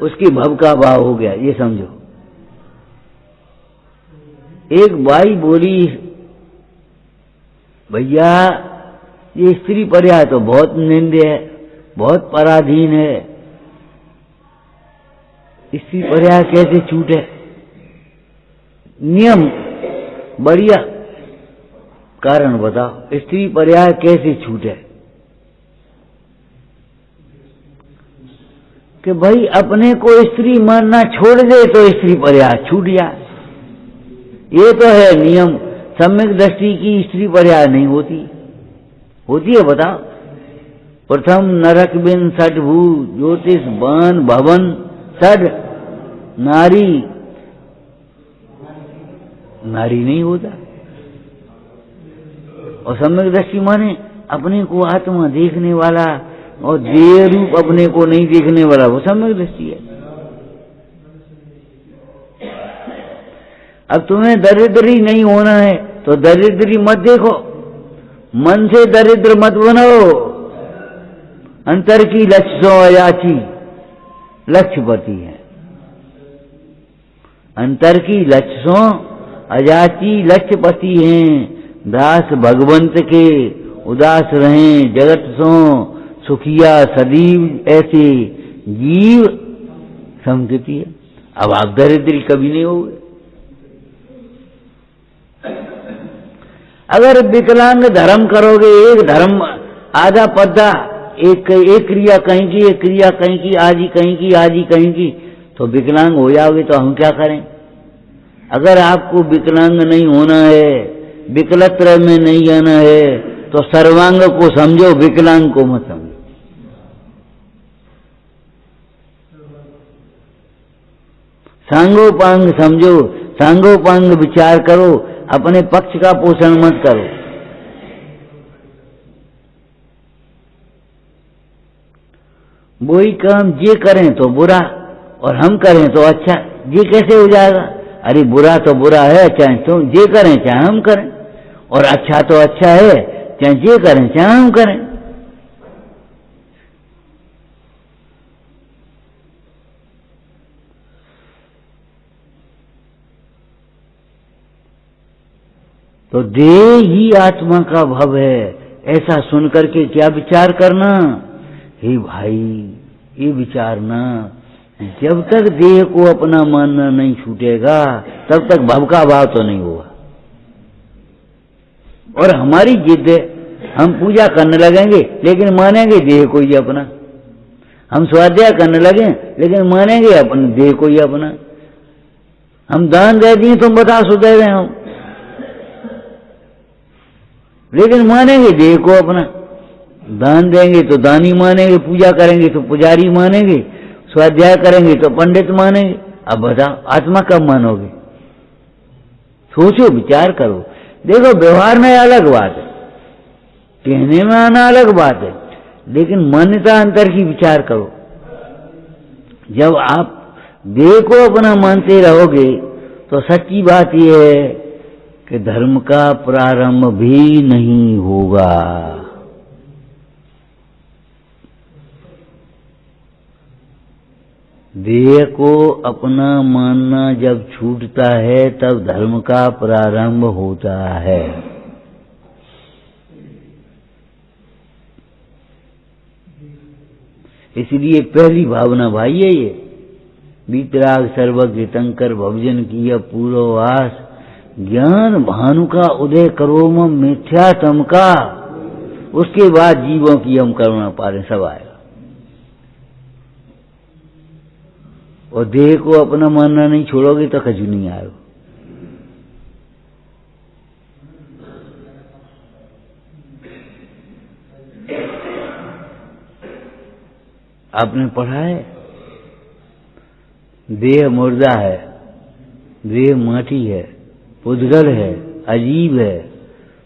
उसकी भव का भाव हो गया, ये समझो। एक बाई बोली, भैया ये स्त्री पर्याय तो बहुत निंद्य है, बहुत पराधीन है, स्त्री पर्याय कैसे छूटे। नियम बढ़िया कारण बताओ, स्त्री पर्याय कैसे छूटे। कि भाई अपने को स्त्री मानना छोड़ दे तो स्त्री पर्याय छूट जाए, ये तो है नियम। सम्यक दृष्टि की स्त्री पर्याय नहीं होती, होती है बताओ। प्रथम नरक बिन षड भू ज्योतिष वन भवन षड नारी, नारी नहीं होता। और सम्यक दृष्टि माने अपने को आत्मा देखने वाला और देह रूप अपने को नहीं देखने वाला, वो सम्यक दृष्टि है। अब तुम्हें दरिद्री नहीं होना है तो दरिद्री मत देखो, मन से दरिद्र मत बनाओ। अंतर की लक्ष्य अयाची लक्ष्यपति है, अंतर की लक्ष्यों अयाची लक्ष्यपति हैं। दास भगवंत के उदास रहें जगत सो, सुखिया सदैव ऐसे जीव समझती है। अब आप दरिद्री कभी नहीं होगे। अगर विकलांग धर्म करोगे, एक धर्म आधा पद्धा, एक क्रिया कहीं की, एक क्रिया कहीं की, आज ही कहीं की, आज ही कहीं की, तो विकलांग हो जाओगे। तो हम क्या करें। अगर आपको विकलांग नहीं होना है, विकलत्र में नहीं आना है, तो सर्वांग को समझो, विकलांग को मत समझो। सांगोपांग समझो, सांगोपांग विचार करो, अपने पक्ष का पोषण मत करो। वही काम ये करें तो बुरा और हम करें तो अच्छा, ये कैसे हो जाएगा। अरे बुरा तो बुरा है, चाहे तुम ये करें चाहे हम करें, और अच्छा तो अच्छा है, चाहे ये करें चाहे हम करें। तो देह ही आत्मा का भव है, ऐसा सुनकर के क्या विचार करना। हे भाई ये विचारना, जब तक देह को अपना मानना नहीं छूटेगा तब तक भव का भाव तो नहीं होगा। और हमारी जिद है, हम पूजा करने लगेंगे लेकिन मानेंगे देह को ही अपना, हम स्वाध्याय करने लगे लेकिन मानेंगे अपने देह को ही अपना। हम दान दे दिए तुम बता सो दे रहे हम, लेकिन मानेंगे देह को अपना। दान देंगे तो दानी मानेंगे, पूजा करेंगे तो पुजारी मानेंगे, स्वाध्याय करेंगे तो पंडित मानेंगे। अब बताओ आत्मा कब मानोगे। सोचो विचार करो। देखो व्यवहार में अलग बात है, कहने में आना अलग बात है, लेकिन मान्यता अंतर की विचार करो। जब आप देह को अपना मानते रहोगे तो सच्ची बात यह है कि धर्म का प्रारंभ भी नहीं होगा। देह को अपना मानना जब छूटता है तब धर्म का प्रारंभ होता है। इसलिए पहली भावना भाई है ये, वीतराग सर्वज्ञ तंकर भवजन की पूर्ववास, ज्ञान भानु का उदय करो मम मिथ्या तम का, उसके बाद जीवों की हम करुणा पारे सब आएगा। और देह को अपना मानना नहीं छोड़ोगे तो कछु नहीं आएगा। आपने पढ़ा है देह मुर्दा है, देह माटी है, पुद्गल है, अजीब है,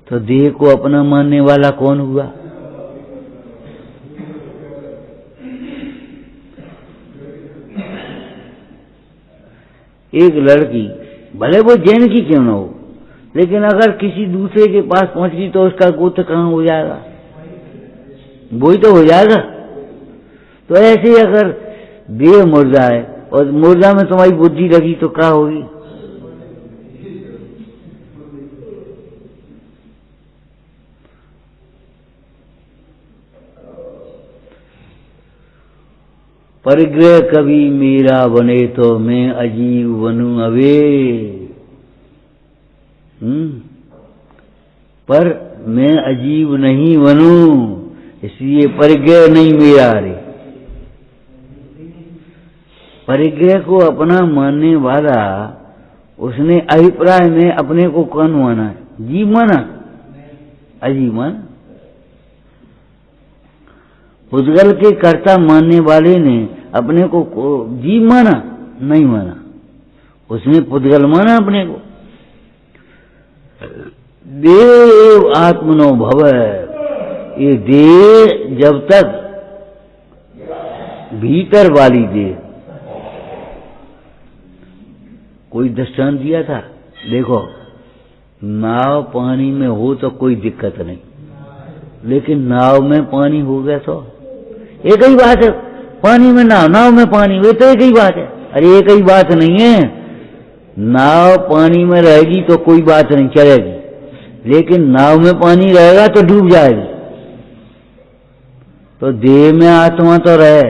तो देह को अपना मानने वाला कौन हुआ? एक लड़की भले वो जैन की क्यों न हो, लेकिन अगर किसी दूसरे के पास पहुंच गई तो उसका गोत्र कहां हो जाएगा? वही तो हो जाएगा। तो ऐसे ही अगर देह मुर्दा है और मुर्दा में तुम्हारी बुद्धि लगी तो क्या होगी? परिग्रह कभी मेरा बने तो मैं अजीब बनूं अवे। पर मैं अजीब नहीं बनूं, इसलिए परिग्रह नहीं मेरा। रे परिग्रह को अपना मानने वाला, उसने अभिप्राय में अपने को कौन माना है? जीव माना, अजीब माना। पुद्गल के कर्ता मानने वाले ने अपने को जीव माना, नहीं माना, उसने पुद्गल माना अपने को। देव आत्मनो भव, ये देह जब तक भीतर वाली देह, कोई दृष्टांत दिया था, देखो नाव पानी में हो तो कोई दिक्कत नहीं, लेकिन नाव में पानी हो गया तो एक ही बात है। पानी में नाव, नाव में पानी, वे तो एक ही बात है। अरे एक ही बात नहीं है, नाव पानी में रहेगी तो कोई बात नहीं, चलेगी, लेकिन नाव में पानी रहेगा तो डूब जाएगी। तो देह में आत्मा तो रहे,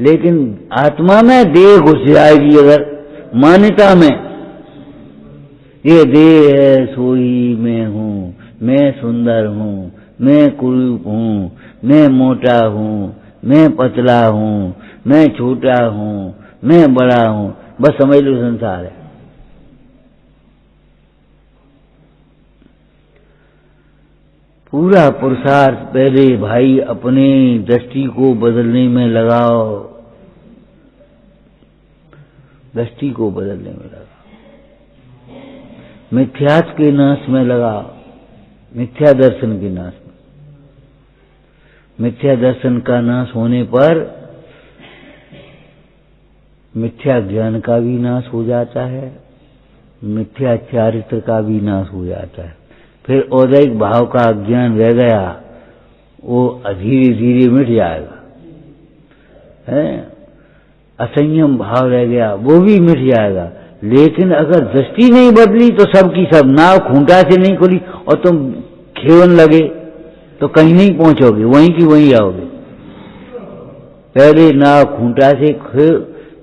लेकिन आत्मा में देह घुस जाएगी अगर मान्यता में। ये देह है सोई मैं हूं, मैं सुंदर हूं, मैं कुरूप हूं, मैं मोटा हूं, मैं पतला हूं, मैं छोटा हूं, मैं बड़ा हूं, बस समझ लो संसार है। पूरा पुरुषार्थ पहले भाई अपने दृष्टि को बदलने में लगाओ, दृष्टि को बदलने में लगाओ, मिथ्यात्व के नाश में लगाओ, मिथ्या दर्शन के नाश में। मिथ्या दर्शन का नाश होने पर मिथ्या ज्ञान का भी नाश हो जाता है, मिथ्या चारित्र का भी नाश हो जाता है। फिर औदैहिक भाव का अज्ञान रह गया, वो धीरे धीरे मिट जाएगा, है। असंयम भाव रह गया, वो भी मिट जाएगा। लेकिन अगर दृष्टि नहीं बदली तो सबकी सब, नाव खूंटा से नहीं खुली और तुम खेवन लगे तो कहीं नहीं पहुंचोगे, वहीं की वहीं आओगे। पहले नाव खूंटा से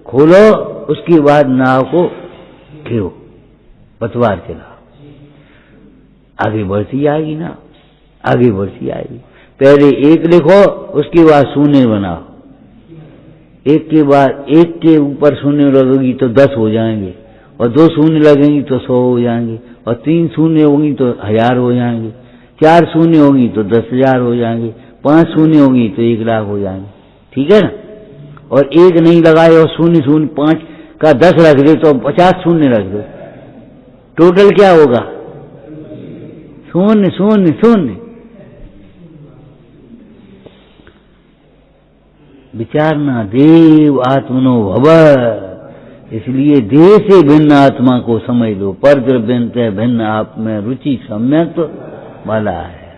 खोलो, उसके बाद नाव को खेव, पतवार चलाओ, आगे बढ़ती आएगी ना, आगे बढ़ती आएगी। पहले एक लिखो, उसके बाद शून्य बनाओ, एक के बाद एक के ऊपर शून्य लगेगी तो 10 हो जाएंगे, और 2 शून्य लगेंगी तो 100 हो जाएंगे, और 3 शून्य होंगी तो 1000 हो जाएंगे, 4 शून्य होंगी तो 10,000 हो जाएंगे, 5 शून्य होंगी तो 1,00,000 हो जाएंगे। ठीक है ना? और एक नहीं लगाए और 0, 5 का 10 रख दे तो 50 शून्य रख दो, टोटल क्या होगा? 0, 0, 0। विचारना देव आत्मनो भव, इसलिए देह से भिन्न आत्मा को समझ लो। पर द्रव्यंत भिन्न आप में रुचि सम्यक वाला है।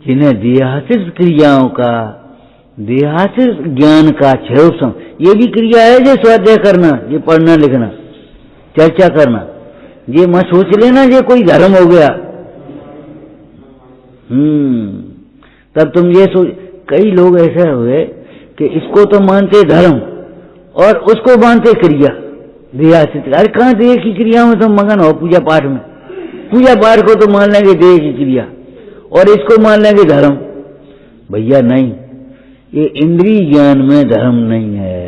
जिन्हें देहातीत क्रियाओं का, देहातीत ज्ञान का क्षयोपम, ये भी क्रिया है जो स्वाध्याय करना, ये पढ़ना लिखना, चर्चा करना, ये मत सोच लेना ये कोई धर्म हो गया। तब तुम ये सोच, कई लोग ऐसे हुए कि इसको तो मानते धर्म और उसको मानते क्रिया, देहातीत। अरे कहाँ देह की क्रिया में तुम मगन हो? पूजा पाठ में, पूजा पाठ को तो मान लेंगे देह की क्रिया और इसको मान लेंगे धर्म। भैया नहीं, ये इंद्रिय ज्ञान में धर्म नहीं है।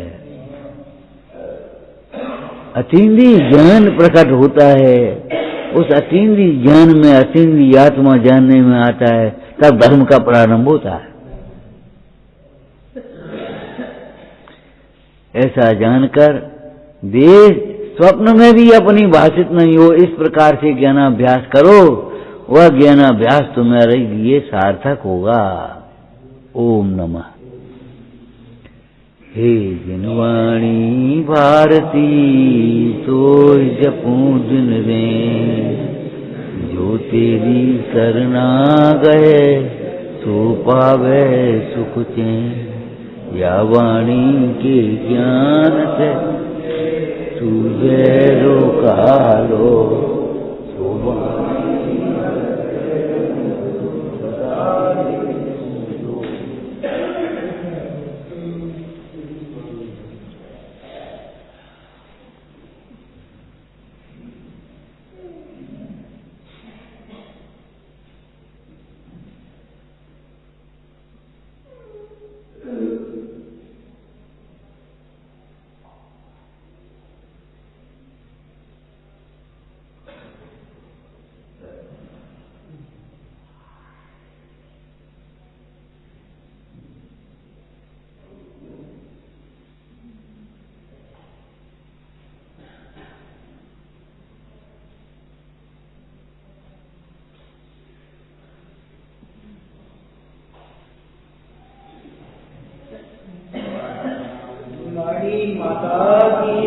अतीन्द्रिय ज्ञान प्रकट होता है, उस अतीन्द्रिय ज्ञान में अतीन्द्रिय आत्मा जानने में आता है, तब धर्म का प्रारंभ होता है। ऐसा जानकर देह स्वप्न में भी अपनी भाषित नहीं हो, इस प्रकार से ज्ञानाभ्यास करो, वह ज्ञानाभ्यास तुम्हारे लिए सार्थक होगा। ओम नमः। हे जिनवाणी भारती सोई जपूं जिन रे, जो तेरी शरणा गए सो पावे सुख चैन। या वाणी के ज्ञान से सूझे रोका लो, माता की